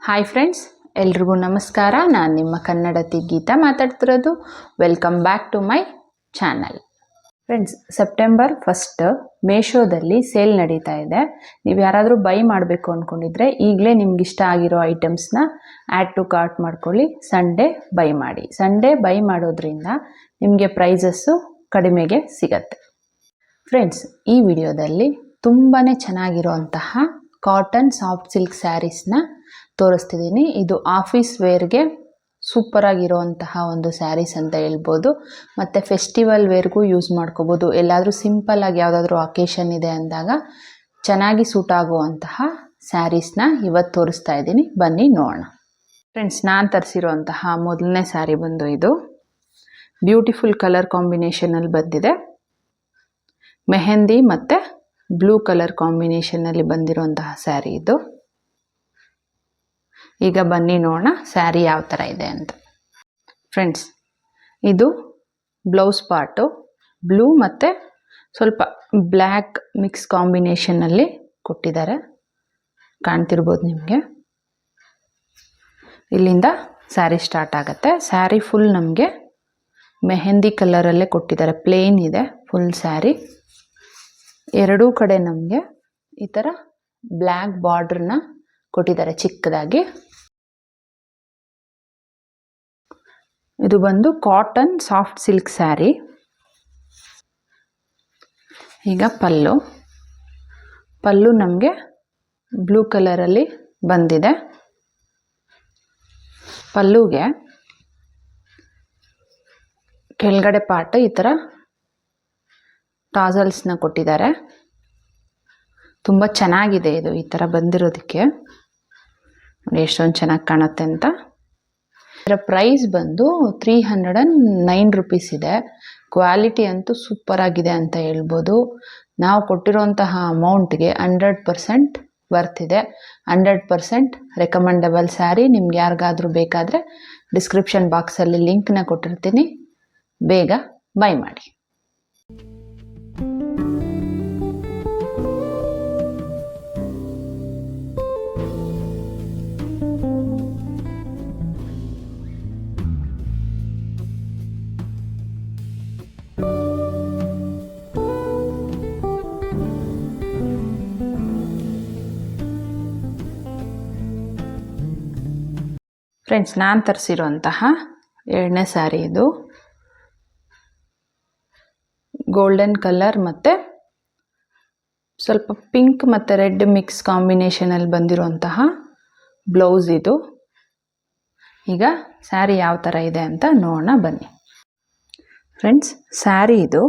Hi friends, ಎಲ್ರಿಗೂ ನಮಸ್ಕಾರ. ನಾನು ನಿಮ್ಮ ಕನ್ನಡತಿ ಗೀತಾ ಮಾತಾಡ್ತಿರೋದು. Welcome back to my channel. Friends, September 1 ಮೀಶೋದಲ್ಲಿ ಸೇಲ್ ನಡೀತಾ ಇದೆ. ನೀವು ಯಾರಾದರೂ ಬೈ ಮಾಡಬೇಕು ಅಂದ್ಕೊಂಡಿದ್ರೆ ಈಗಲೇ ನಿಮ್ಗೆ ಇಷ್ಟ ಆಗಿರೋ ಐಟಮ್ಸ್ನ ಆ್ಯಡ್ ಟು ಕಾರ್ಟ್ ಮಾಡ್ಕೊಳ್ಳಿ. ಸಂಡೇ ಬೈ ಮಾಡಿ. ಸಂಡೇ ಬೈ ಮಾಡೋದ್ರಿಂದ ನಿಮಗೆ ಪ್ರೈಸಸ್ಸು ಕಡಿಮೆಗೆ ಸಿಗತ್ತೆ. ಫ್ರೆಂಡ್ಸ್, ಈ ವಿಡಿಯೋದಲ್ಲಿ ತುಂಬಾ ಚೆನ್ನಾಗಿರೋಂತಹ ಕಾಟನ್ ಸಾಫ್ಟ್ ಸಿಲ್ಕ್ ಸ್ಯಾರೀಸ್ನ ತೋರಿಸ್ತಿದ್ದೀನಿ. ಇದು ಆಫೀಸ್ ವೇರ್ಗೆ ಸೂಪರಾಗಿರೋಂತಹ ಒಂದು ಸ್ಯಾರೀಸ್ ಅಂತ ಹೇಳ್ಬೋದು. ಮತ್ತು ಫೆಸ್ಟಿವಲ್ ವೇರ್ಗೂ ಯೂಸ್ ಮಾಡ್ಕೋಬೋದು. ಎಲ್ಲಾದರೂ ಸಿಂಪಲ್ಲಾಗಿ ಯಾವುದಾದ್ರೂ ಅಕೇಶನ್ ಇದೆ ಅಂದಾಗ ಚೆನ್ನಾಗಿ ಸೂಟ್ ಆಗುವಂತಹ ಸ್ಯಾರೀಸ್ನ ಇವತ್ತು ತೋರಿಸ್ತಾ ಇದ್ದೀನಿ. ಬನ್ನಿ ನೋಡೋಣ. ಫ್ರೆಂಡ್ಸ್, ನಾನು ತರಿಸಿರೋಂತಹ ಮೊದಲನೇ ಸ್ಯಾರಿ ಬಂದು ಇದು ಬ್ಯೂಟಿಫುಲ್ ಕಲರ್ ಕಾಂಬಿನೇಷನಲ್ಲಿ ಬಂದಿದೆ. ಮೆಹಂದಿ ಮತ್ತು ಬ್ಲೂ ಕಲರ್ ಕಾಂಬಿನೇಷನ್ನಲ್ಲಿ ಬಂದಿರೋಂತಹ ಸ್ಯಾರಿ ಇದು. ಈಗ ಬನ್ನಿ ನೋಡೋಣ ಸ್ಯಾರಿ ಯಾವ ಥರ ಇದೆ ಅಂತ. ಫ್ರೆಂಡ್ಸ್, ಇದು ಬ್ಲೌಸ್ ಪಾರ್ಟು ಬ್ಲೂ ಮತ್ತು ಸ್ವಲ್ಪ ಬ್ಲ್ಯಾಕ್ ಮಿಕ್ಸ್ ಕಾಂಬಿನೇಷನ್ನಲ್ಲಿ ಕೊಟ್ಟಿದ್ದಾರೆ. ಕಾಣ್ತಿರ್ಬೋದು ನಿಮಗೆ. ಇಲ್ಲಿಂದ ಸ್ಯಾರಿ ಸ್ಟಾರ್ಟ್ ಆಗುತ್ತೆ. ಸ್ಯಾರಿ ಫುಲ್ ನಮಗೆ ಮೆಹಂದಿ ಕಲರಲ್ಲೇ ಕೊಟ್ಟಿದ್ದಾರೆ. ಪ್ಲೇನ್ ಇದೆ ಫುಲ್ ಸ್ಯಾರಿ. ಎರಡೂ ಕಡೆ ನಮಗೆ ಈ ಥರ ಬ್ಲ್ಯಾಕ್ ಬಾರ್ಡ್ರನ್ನ ಕೊಟ್ಟಿದ್ದಾರೆ ಚಿಕ್ಕದಾಗಿ. ಇದು ಬಂದು ಕಾಟನ್ ಸಾಫ್ಟ್ ಸಿಲ್ಕ್ ಸ್ಯಾರಿ. ಈಗ ಪಲ್ಲು ನಮಗೆ ಬ್ಲೂ ಕಲರಲ್ಲಿ ಬಂದಿದೆ. ಪಲ್ಲುಗೆ ಕೆಳಗಡೆ ಪಾರ್ಟ್ ಈ ಥರ ಟಾಸಲ್ಸ್ನ ಕೊಟ್ಟಿದ್ದಾರೆ. ತುಂಬ ಚೆನ್ನಾಗಿದೆ ಇದು ಈ ಥರ ಬಂದಿರೋದಕ್ಕೆ. ಎಷ್ಟೊಂದು ಚೆನ್ನಾಗಿ ಕಾಣುತ್ತೆ ಅಂತ. ಇದರ ಪ್ರೈಸ್ ಬಂದು 309 ರೂಪೀಸ್ ಇದೆ. ಕ್ವಾಲಿಟಿ ಅಂತೂ ಸೂಪರಾಗಿದೆ ಅಂತ ಹೇಳ್ಬೋದು. ನಾವು ಕೊಟ್ಟಿರೋಂತಹ ಅಮೌಂಟ್ಗೆ 100% ವರ್ತ್ ಇದೆ. 100% ರೆಕಮೆಂಡಬಲ್ ಸ್ಯಾರಿ. ನಿಮ್ಗೆ ಯಾರಿಗಾದರೂ ಬೇಕಾದರೆ ಡಿಸ್ಕ್ರಿಪ್ಷನ್ ಬಾಕ್ಸಲ್ಲಿ ಲಿಂಕ್ನ ಕೊಟ್ಟಿರ್ತೀನಿ. ಬೇಗ ಬೈ ಮಾಡಿ. ಫ್ರೆಂಡ್ಸ್, ನಾನು ತರಿಸಿರೋಂತಹ ಎರಡನೇ ಸ್ಯಾರಿ ಇದು. ಗೋಲ್ಡನ್ ಕಲರ್ ಮತ್ತು ಸ್ವಲ್ಪ ಪಿಂಕ್ ಮತ್ತು ರೆಡ್ ಮಿಕ್ಸ್ ಕಾಂಬಿನೇಷನಲ್ಲಿ ಬಂದಿರೋಂತಹ ಬ್ಲೌಸ್ ಇದು. ಈಗ ಸ್ಯಾರಿ ಯಾವ ಥರ ಇದೆ ಅಂತ ನೋಡೋಣ ಬನ್ನಿ. ಫ್ರೆಂಡ್ಸ್, ಸ್ಯಾರಿ ಇದು.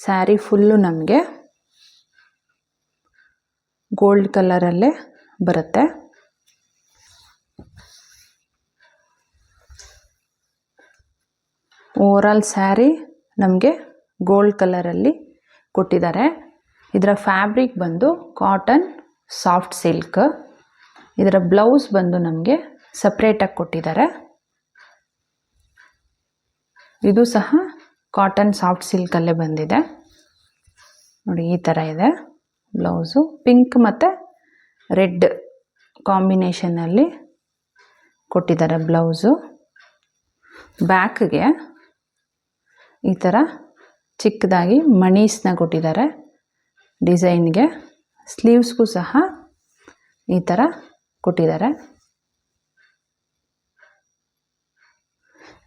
ಸ್ಯಾರಿ ಫುಲ್ಲು ನಮಗೆ ಗೋಲ್ಡ್ ಕಲರಲ್ಲೇ ಬರುತ್ತೆ. ಓವರಾಲ್ ಸ್ಯಾರಿ ನಮಗೆ ಗೋಲ್ಡ್ ಕಲರಲ್ಲಿ ಕೊಟ್ಟಿದ್ದಾರೆ. ಇದರ ಫ್ಯಾಬ್ರಿಕ್ ಬಂದು ಕಾಟನ್ ಸಾಫ್ಟ್ ಸಿಲ್ಕ್. ಇದರ ಬ್ಲೌಸ್ ಬಂದು ನಮಗೆ ಸಪ್ರೇಟಾಗಿ ಕೊಟ್ಟಿದ್ದಾರೆ. ಇದು ಸಹ ಕಾಟನ್ ಸಾಫ್ಟ್ ಸಿಲ್ಕಲ್ಲೇ ಬಂದಿದೆ. ನೋಡಿ, ಈ ಥರ ಇದೆ ಬ್ಲೌಸು. ಪಿಂಕ್ ಮತ್ತು ರೆಡ್ ಕಾಂಬಿನೇಷನ್ನಲ್ಲಿ ಕೊಟ್ಟಿದ್ದಾರೆ ಬ್ಲೌಸು. ಬ್ಯಾಕ್ಗೆ ಈ ಥರ ಚಿಕ್ಕದಾಗಿ ಮಣೀಸ್ನ ಕೊಟ್ಟಿದ್ದಾರೆ ಡಿಸೈನ್ಗೆ. ಸ್ಲೀವ್ಸ್ಗೂ ಸಹ ಈ ಥರ ಕೊಟ್ಟಿದ್ದಾರೆ.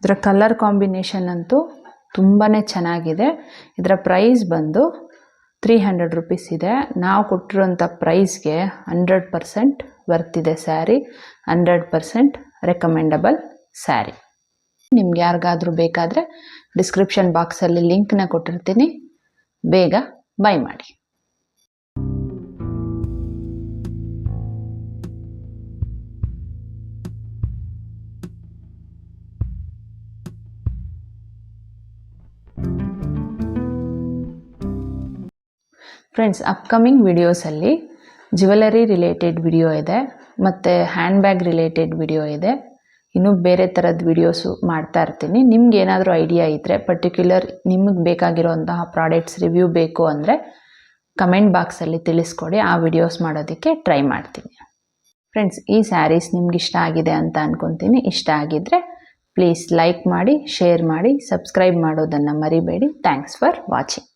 ಇದರ ಕಲರ್ ಕಾಂಬಿನೇಷನ್ ಅಂತೂ ತುಂಬಾ ಚೆನ್ನಾಗಿದೆ. ಇದರ ಪ್ರೈಸ್ ಬಂದು 300 ರೂಪೀಸ್ ಇದೆ. ನಾವು ಕೊಟ್ಟಿರೋಂಥ ಪ್ರೈಸ್ಗೆ 100% ವರ್ತ್ ಇದೆ ಸ್ಯಾರಿ. 100% ರೆಕಮೆಂಡಬಲ್ ಸ್ಯಾರಿ. ನಿಮ್ಗೆ ಯಾರಿಗಾದರೂ ಬೇಕಾದರೆ ಡಿಸ್ಕ್ರಿಪ್ಷನ್ ಬಾಕ್ಸಲ್ಲಿ ಲಿಂಕ್ನ ಕೊಟ್ಟಿರ್ತೀನಿ. ಬೇಗ ಬೈ ಮಾಡಿ. ಫ್ರೆಂಡ್ಸ್, ಅಪ್ಕಮಿಂಗ್ ವಿಡಿಯೋಸಲ್ಲಿ ಜ್ಯುವೆಲರಿ ರಿಲೇಟೆಡ್ ವಿಡಿಯೋ ಇದೆ ಮತ್ತು ಹ್ಯಾಂಡ್ ಬ್ಯಾಗ್ ರಿಲೇಟೆಡ್ ವಿಡಿಯೋ ಇದೆ. ಇನ್ನೂ ಬೇರೆ ಥರದ ವಿಡಿಯೋಸು ಮಾಡ್ತಾ ಇರ್ತೀನಿ. ನಿಮ್ಗೆ ಏನಾದರೂ ಐಡಿಯಾ ಇದ್ದರೆ, ಪರ್ಟಿಕ್ಯುಲರ್ ನಿಮಗೆ ಬೇಕಾಗಿರೋಂತಹ ಪ್ರಾಡಕ್ಟ್ಸ್ ರಿವ್ಯೂ ಬೇಕು ಅಂದರೆ ಕಮೆಂಟ್ ಬಾಕ್ಸಲ್ಲಿ ತಿಳಿಸ್ಕೊಡಿ. ಆ ವಿಡಿಯೋಸ್ ಮಾಡೋದಕ್ಕೆ ಟ್ರೈ ಮಾಡ್ತೀನಿ. ಫ್ರೆಂಡ್ಸ್, ಈ ಸ್ಯಾರೀಸ್ ನಿಮ್ಗೆ ಇಷ್ಟ ಆಗಿದೆ ಅಂತ ಅಂದ್ಕೊತೀನಿ. ಇಷ್ಟ ಆಗಿದ್ದರೆ ಪ್ಲೀಸ್ ಲೈಕ್ ಮಾಡಿ, ಶೇರ್ ಮಾಡಿ, ಸಬ್ಸ್ಕ್ರೈಬ್ ಮಾಡೋದನ್ನು ಮರಿಬೇಡಿ. Thanks for watching.